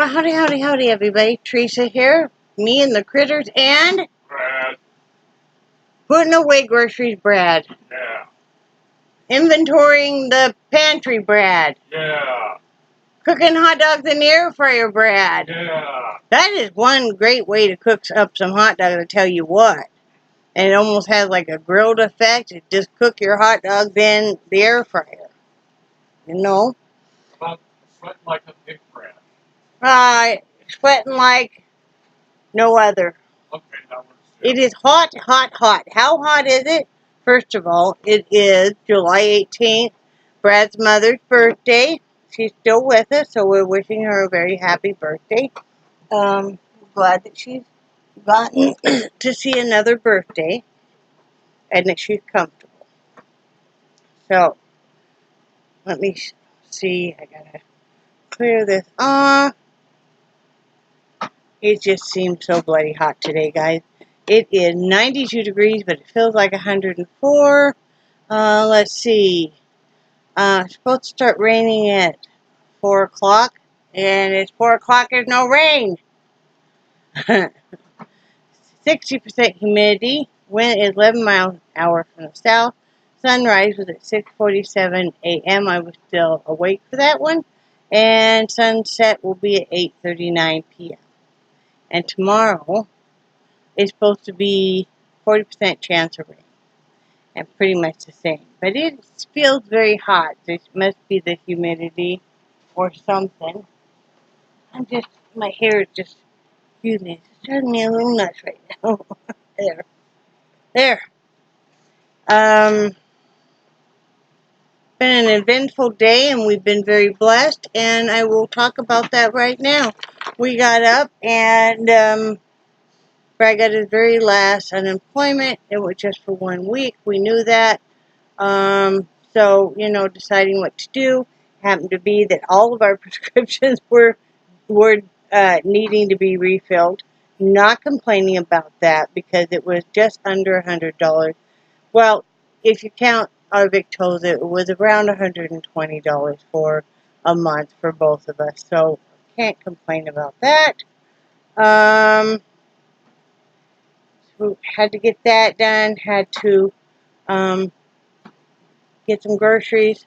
Well, howdy, howdy, howdy, everybody. Theresa here. Me and the critters and Brad. putting away groceries, Brad. Yeah. Inventorying the pantry, Brad. Yeah. Cooking hot dogs in the air fryer, Brad. Yeah. That is one great way to cook up some hot dogs, I tell you what. And it almost has like a grilled effect. You just cook your hot dogs in the air fryer. You know? About sweating like a pig, Brad. Sweating like no other. Okay, now It is hot, hot, hot. How hot is it? First of all, it is July 18th, Brad's mother's birthday. She's still with us, so we're wishing her a very happy birthday. Glad that she's gotten to see another birthday and that she's comfortable. So, let me see. I gotta clear this off. It just seems so bloody hot today, guys. It is 92 degrees, but it feels like 104. Let's see. It's supposed to start raining at 4 o'clock, and it's 4 o'clock, there's no rain. 60% humidity. Wind is 11 miles an hour from the south. Sunrise was at 6:47 a.m. I was still awake for that one. And sunset will be at 8:39 p.m. And tomorrow is supposed to be 40% chance of rain. And pretty much the same. But it feels very hot. This must be the humidity or something. My hair is just, excuse me, it's driving me a little nuts right now. There. Been an eventful day and we've been very blessed, and I will talk about that right now. We got up and Brad got his very last unemployment. It was just for 1 week. We knew that. So, deciding what to do. Happened to be that all of our prescriptions were needing to be refilled. Not complaining about that because it was just under $100. Well, if you count our Victos, it was around $120 for a month for both of us. So, can't complain about that. So had to get that done. Had to get some groceries.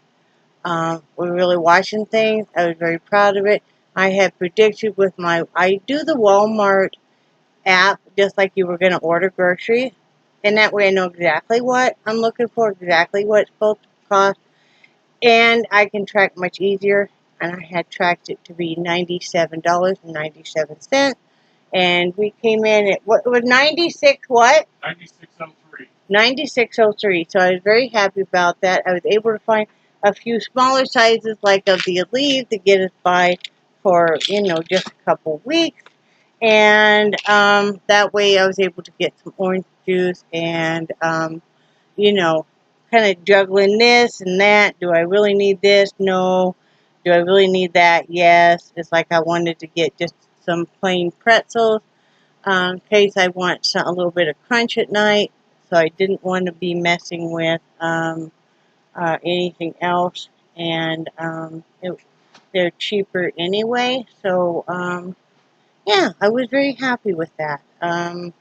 We're really watching things. I was very proud of it. I had predicted with I do the Walmart app just like you were going to order groceries. And that way I know exactly what I'm looking for, exactly what it's supposed to cost. And I can track much easier. And I had tracked it to be $97.97. And we came in at, what was 96 what? 9603. 9603. So I was very happy about that. I was able to find a few smaller sizes like of the Aleve to get us by for, just a couple weeks. And that way I was able to get some orange juice and, kind of juggling this and that. Do I really need this? No. Do I really need that? Yes. It's like I wanted to get just some plain pretzels in case I want a little bit of crunch at night. So I didn't want to be messing with anything else. And they're cheaper anyway. So, yeah, I was very happy with that. Because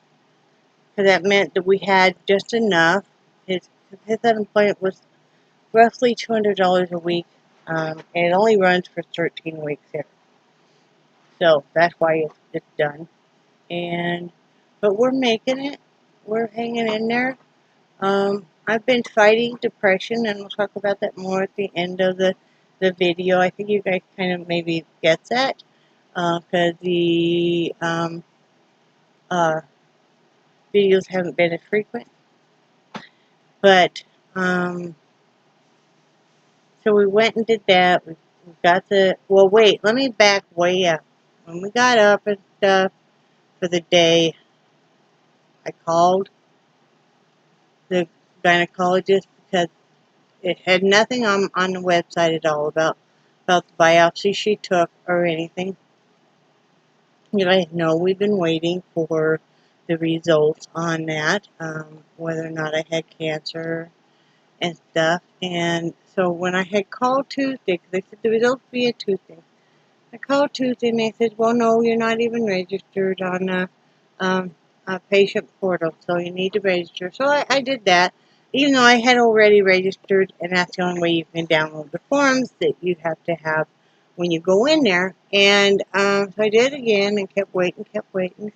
that meant that we had just enough. His unemployment was roughly $200 a week. And it only runs for 13 weeks here. So that's why it's done. But we're making it. We're hanging in there. I've been fighting depression, and we'll talk about that more at the end of the video. I think you guys kind of maybe get that. Because the videos haven't been as frequent. But, so we went and did that. We got well, wait, let me back way up. When we got up and stuff for the day, I called the gynecologist because it had nothing on the website at all about the biopsy she took or anything. You guys know we've been waiting for the results on that, whether or not I had cancer and stuff. And so when I had called Tuesday, because they said the results would be a Tuesday, I called Tuesday and they said, well, no, you're not even registered on a patient portal, so you need to register. So I did that, even though I had already registered, and that's the only way you can download the forms that you have to have when you go in there. And so I did it again and kept waiting.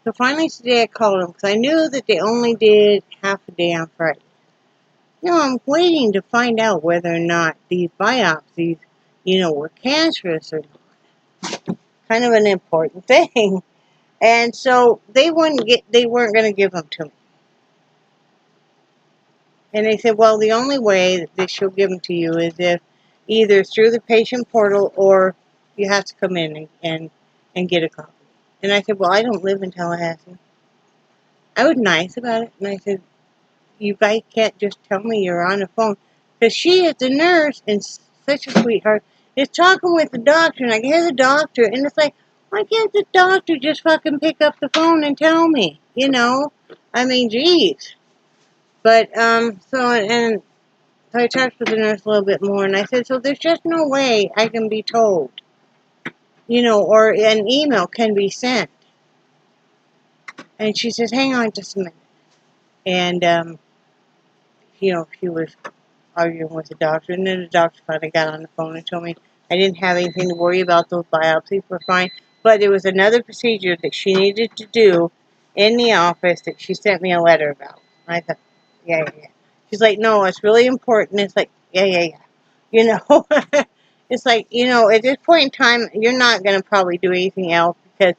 So finally today I called them because I knew that they only did half a day on Friday. I'm waiting to find out whether or not these biopsies, were cancerous or not. Kind of an important thing. And so they weren't going to give them to me. And they said, well, the only way that she'll give them to you is if either through the patient portal or you have to come in and get a copy. And I said, well, I don't live in Tallahassee. I was nice about it. And I said, you guys can't just tell me you're on the phone. Because she is the nurse and such a sweetheart. Is talking with the doctor, and I hear the doctor, and it's like, why can't the doctor just fucking pick up the phone and tell me? I mean, geez. But, so I talked with the nurse a little bit more, and I said, so there's just no way I can be told, or an email can be sent. And she says, hang on just a minute. And, she was arguing with the doctor, and then the doctor finally got on the phone and told me I didn't have anything to worry about. Those biopsies were fine. But there was another procedure that she needed to do in the office that she sent me a letter about. And I thought, yeah. She's like, no, it's really important. It's like, yeah. It's like, at this point in time, you're not going to probably do anything else because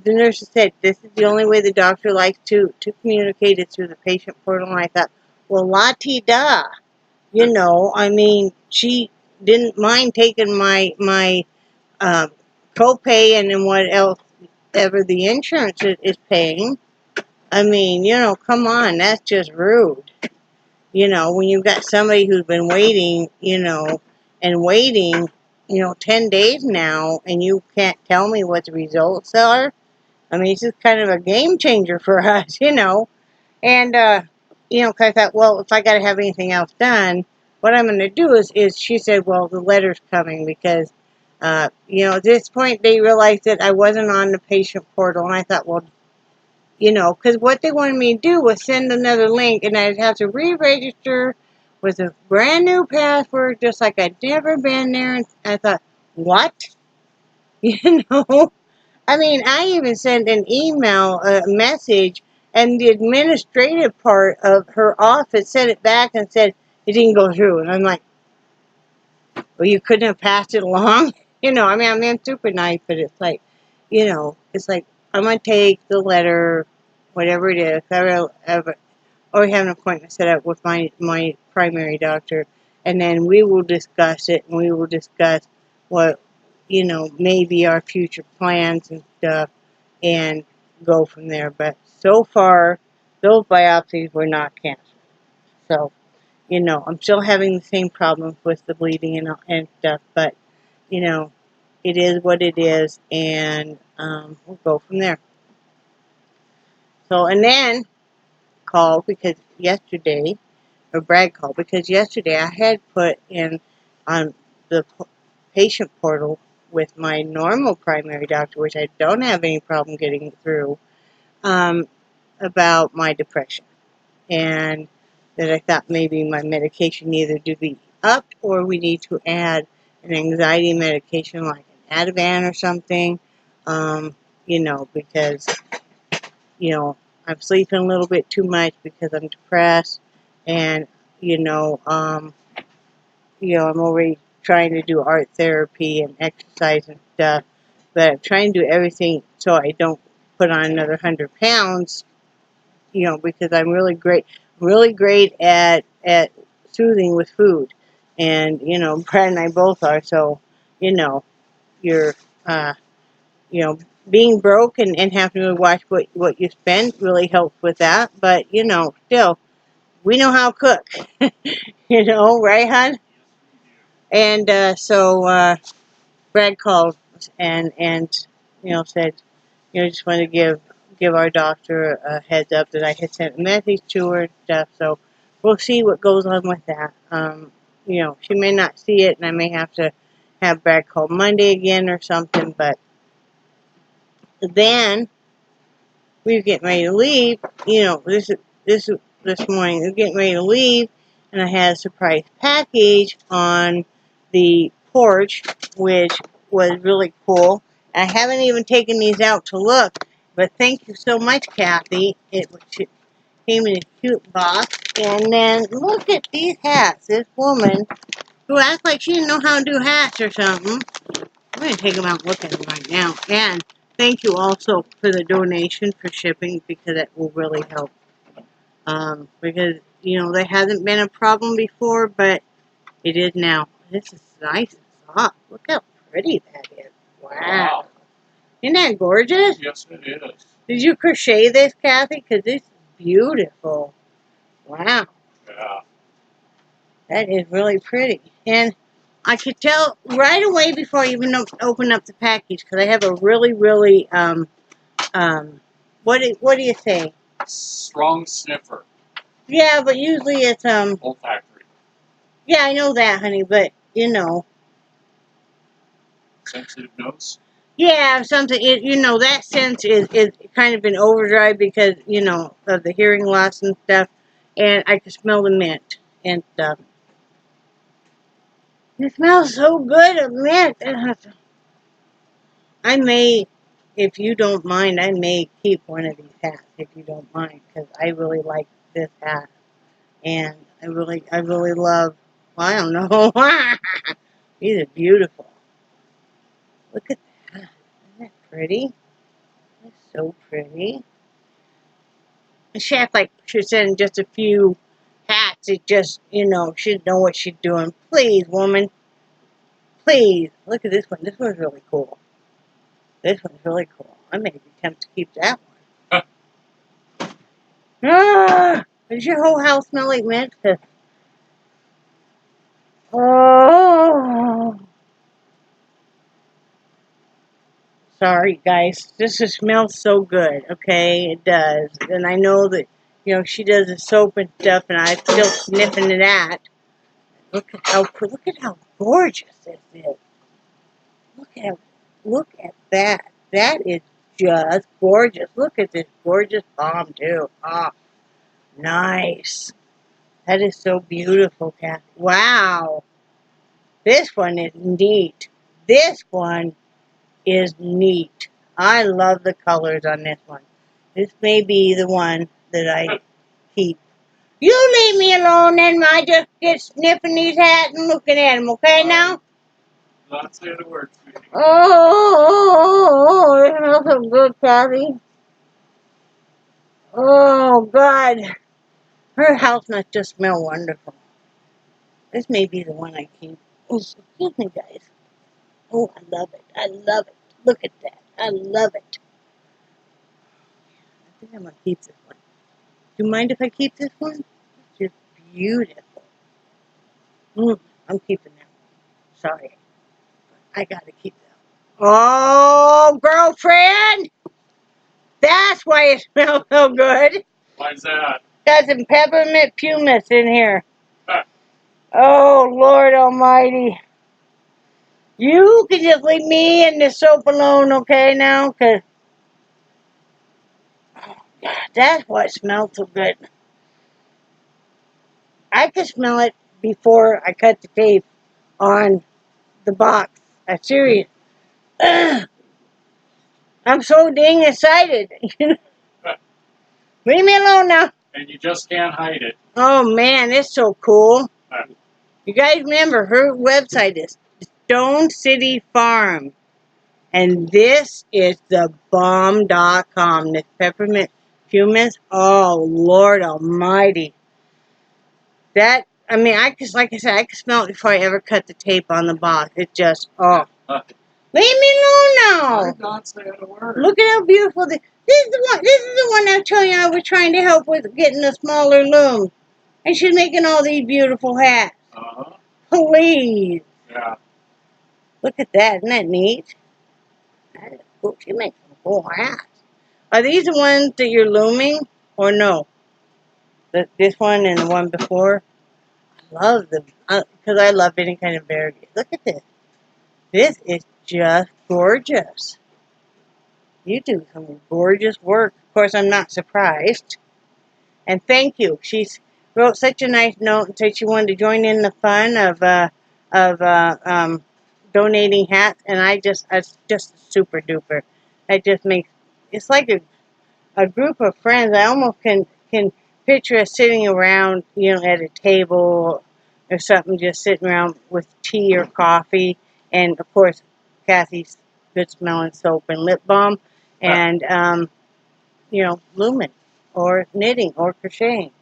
the nurse said this is the only way the doctor likes to communicate it through the patient portal. And I thought, well, la-ti-da. I mean, she didn't mind taking my copay and then what else ever the insurance is paying. I mean, come on, that's just rude. When you've got somebody who's been waiting, and waiting, 10 days now, and you can't tell me what the results are. I mean, it's just kind of a game changer for us, And, because I thought, well, if I got to have anything else done, what I'm going to do is she said, well, the letter's coming because, at this point they realized that I wasn't on the patient portal. And I thought, well, because what they wanted me to do was send another link and I'd have to re-register with a brand new password, just like I'd never been there. And I thought, what? I mean, I even sent an email, a message, and the administrative part of her office sent it back and said it didn't go through. And I'm like, well, you couldn't have passed it along? I mean, I'm super nice, but it's like, it's like, I'm going to take the letter, whatever it is, or have an appointment set up with my primary doctor, and then we will discuss it, and we will discuss what, maybe our future plans and stuff, and go from there. But so far, those biopsies were not cancer. So, I'm still having the same problems with the bleeding and stuff, but, it is what it is, and we'll go from there. So, and then called because yesterday, or Brad called, because yesterday I had put in on the patient portal with my normal primary doctor, which I don't have any problem getting through, about my depression. And that I thought maybe my medication needed to be upped or we need to add an anxiety medication like an Ativan or something, because, I'm sleeping a little bit too much because I'm depressed and, I'm already trying to do art therapy and exercise and stuff, but I'm trying to do everything so I don't put on another 100 pounds, because I'm really great at soothing with food. And, Brad and I both are, so, you're, being broke and having to watch what you spend really helps with that. But, still, we know how to cook, right, hon? And so Brad called and said, just wanted to give our doctor a heads up that I had sent a message to her and stuff. So we'll see what goes on with that. She may not see it, and I may have to, have Back Call Monday again or something, but then we were getting ready to leave. You know, this morning we were getting ready to leave, and I had a surprise package on the porch, which was really cool. I haven't even taken these out to look, but thank you so much, Kathy. It came in a cute box, and then look at these hats. This woman who acts like she didn't know how to do hats or something. I'm going to take them out and look at them right now. And thank you also for the donation for shipping, because that will really help. Because, you know, there hasn't been a problem before, but it is now. This is nice and soft. Look how pretty that is. Wow. Isn't that gorgeous? Yes, it is. Did you crochet this, Kathy? Because this is beautiful. Wow. Yeah. That is really pretty. And I could tell right away before I even open up the package, because I have a really, really, what do you say? Strong sniffer. Yeah, but usually it's, Olfactory. yeah, I know that, honey, but, you know. Sensitive nose. Yeah, something, you know, that sense is kind of in overdrive because, you know, of the hearing loss and stuff. And I can smell the mint and stuff. It smells so good of mint. I may, if you don't mind, I may keep one of these hats, if you don't mind, because I really like this hat. And I really love, well, I don't know. These are beautiful. Look at that. Isn't that pretty? That's so pretty. She acts like she's sending just a few hats. It just, you know, she'd know what she's doing. Please, woman. Please. Look at this one. This one's really cool. This one's really cool. I may be tempted to keep that one. Ah! Does your whole house smell like mint? Oh! Sorry, guys. This just smells so good, okay? It does. And I know that, you know, she does the soap and stuff, and I'm still sniffing to that. Look at how gorgeous this is. Look at that. That is just gorgeous. Look at this gorgeous bomb, too. Ah, nice. That is so beautiful, Kathy. Wow. This one is neat. This one is neat. I love the colors on this one. This may be the one that I keep. You leave me alone, and I just get sniffing these hats and looking at them, okay, now? Not saying a word, sweetie. Oh, it smells so good, Kathy. Oh, God. Her house must just smell wonderful. This may be the one I keep. Oh, excuse me, guys. Oh, I love it. I love it. Look at that. I love it. I think I'm going to keep this one. Do you mind if I keep this one? It's just beautiful. I'm keeping that one. Sorry. I got to keep that one. Oh, girlfriend! That's why it smells so good. Why's that? Got some peppermint pumice in here. Oh, Lord Almighty. You can just leave me and the soap alone, okay, now? Because that's what smells so good. I could smell it before I cut the tape on the box. I'm serious. I'm so dang excited. Leave me alone now. And you just can't hide it. Oh, man, it's so cool. You guys remember, her website is Stone City Farm. And this is the bomb.com. This peppermint pumice. Oh, Lord Almighty. That, I mean, like I said, I could smell it before I ever cut the tape on the box. It just, oh. Leave me alone now. I'm not saying a word. Look at how beautiful this is the one. This is the one I tell you I was trying to help with getting the smaller loom. And she's making all these beautiful hats. Uh-huh. Please. Yeah. Look at that. Isn't that neat? That is cool. She makes some cool hats. Are these the ones that you're looming or no? This one and the one before? I love them. Because I love any kind of varieties. Look at this. This is just gorgeous. You do some gorgeous work. Of course, I'm not surprised. And thank you. She wrote such a nice note and said she wanted to join in the fun of donating hats. And it's just super duper. It just makes, it's like a group of friends. I almost can picture us sitting around, at a table or something, just sitting around with tea or coffee. And of course, Kathy's good smelling soap and lip balm. And, blooming or knitting or crocheting.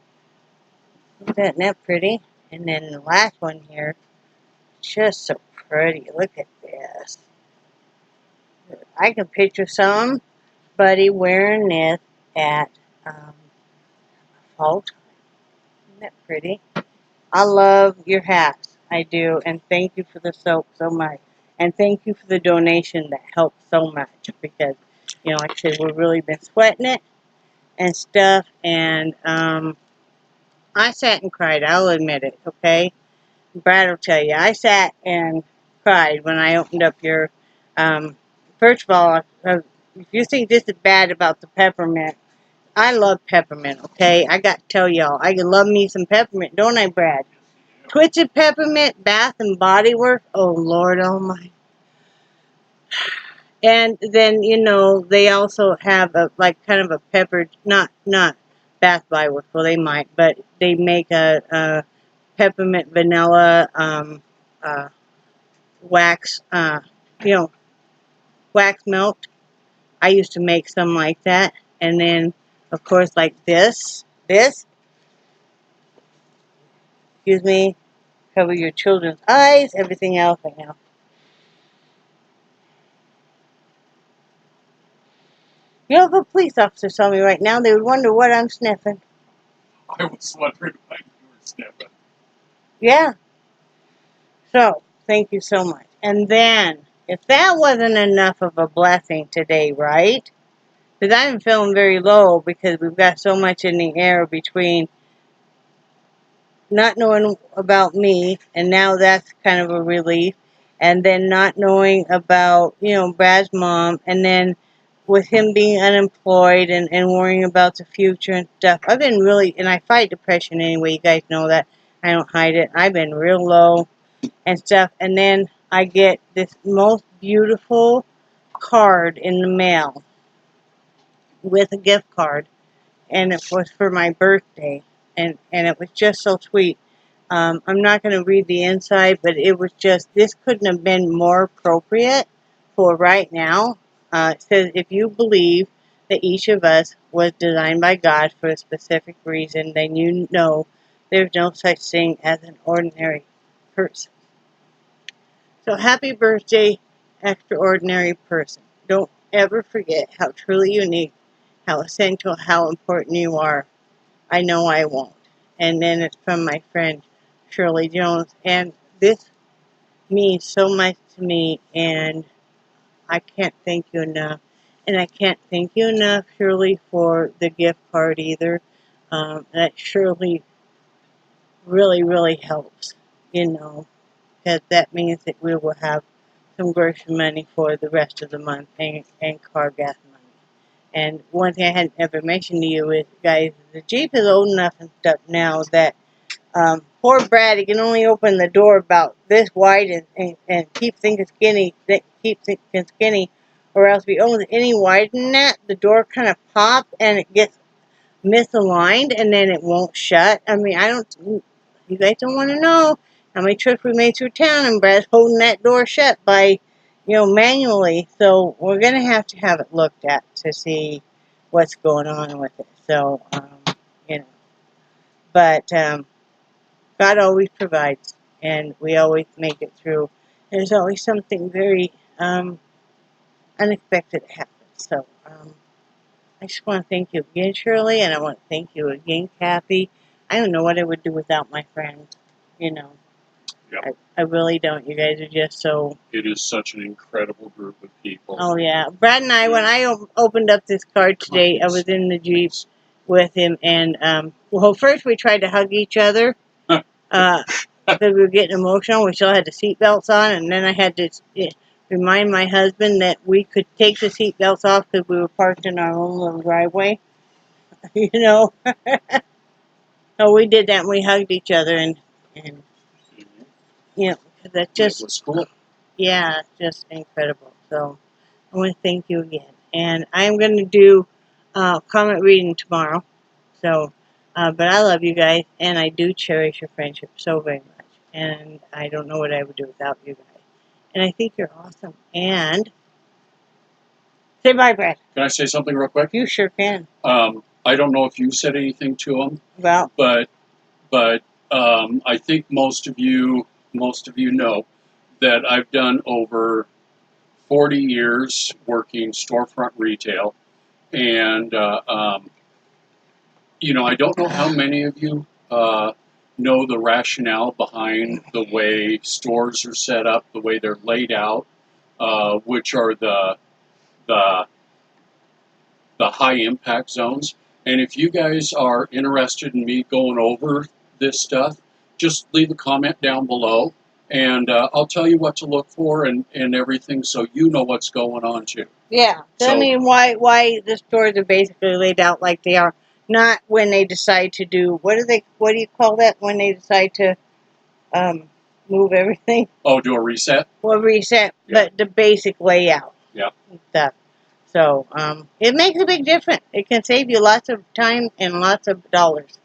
Isn't that pretty? And then the last one here, just so pretty. Look at this. I can picture somebody wearing this at fall time. Isn't that pretty? I love your hats. I do. And thank you for the soap so much. And thank you for the donation that helped so much. Because, like I said, we've really been sweating it and stuff. And I sat and cried. I'll admit it, okay? Brad will tell you. I sat and cried when I opened up your, first of all, if you think this is bad about the peppermint, I love peppermint, okay? I got to tell y'all, I can love me some peppermint, don't I, Brad? Twisted peppermint, Bath and Body Works, oh Lord almighty. And then, they also have kind of a peppered, not Bath Body Works, well they might, but they make a peppermint vanilla, wax, wax melt. I used to make some like that. And then, of course, like this, excuse me, cover your children's eyes, everything else right now. If a police officer saw me right now, they would wonder what I'm sniffing. I was wondering why you were sniffing. Yeah. So, thank you so much. And then, if that wasn't enough of a blessing today, right? Because I'm feeling very low because we've got so much in the air between not knowing about me, and now that's kind of a relief, and then not knowing about, Brad's mom, and then with him being unemployed and worrying about the future and stuff. I've been really, and I fight depression anyway, you guys know that. I don't hide it. I've been real low and stuff, and then I get this most beautiful card in the mail with a gift card, and it was for my birthday, and it was just so sweet. I'm not going to read the inside, but it was just, this couldn't have been more appropriate for right now. It says, if you believe that each of us was designed by God for a specific reason, then you know there's no such thing as an ordinary person. So happy birthday, extraordinary person. Don't ever forget how truly unique, how essential, how important you are. I know I won't. And then it's from my friend Shirley Jones. And this means so much to me, and I can't thank you enough. And I can't thank you enough, Shirley, for the gift card either. That surely really, really helps, because that means that we will have some grocery money for the rest of the month and car gas money. And one thing I hadn't ever mentioned to you is, guys, the Jeep is old enough and stuff now that poor Brad, he can only open the door about this wide and keep thinking skinny, or else if he opens any wider than that, the door kind of pops and it gets misaligned and then it won't shut. I mean, you guys don't want to know how many trips we made through town and Brad's holding that door shut by, manually. So we're going to have it looked at to see what's going on with it. So, but God always provides, and we always make it through. There's always something very unexpected that happens. So I just want to thank you again, Shirley, and I want to thank you again, Kathy. I don't know what I would do without my friends, Yep. I really don't. You guys are just so... It is such an incredible group of people. Oh, yeah. Brad and I, when I opened up this card today, I was in the Jeep with him, and, first we tried to hug each other, because we were getting emotional. We still had the seatbelts on, and then I had to remind my husband that we could take the seatbelts off because we were parked in our own little driveway. You know, so we did that and we hugged each other and you know, that just, it was cool. yeah, just incredible. So I want to thank you again. And I'm going to do comment reading tomorrow. So, but I love you guys and I do cherish your friendship so very much. And I don't know what I would do without you guys. And I think you're awesome. And say bye, Brad. Can I say something real quick? You sure can. I don't know if you said anything to them, Well, but I think most of you know that I've done over 40 years working storefront retail, and you know, I don't know how many of you know the rationale behind the way stores are set up, the way they're laid out, which are the high impact zones. And if you guys are interested in me going over this stuff, just leave a comment down below, and I'll tell you what to look for and everything, so you know what's going on too. yeah. So, I mean, why the stores are basically laid out like they are. Not when they decide to do, what do you call that? When they decide to move everything? oh, do a reset? Well, reset, Yeah. but the basic layout. Yeah. Stuff. So, it makes a big difference. It can save you lots of time and lots of dollars.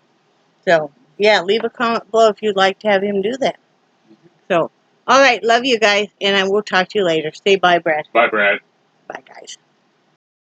So, yeah, leave a comment below if you'd like to have him do that. So, all right, love you guys, and I will talk to you later. Say bye, Brad. Bye, Brad. Bye, guys.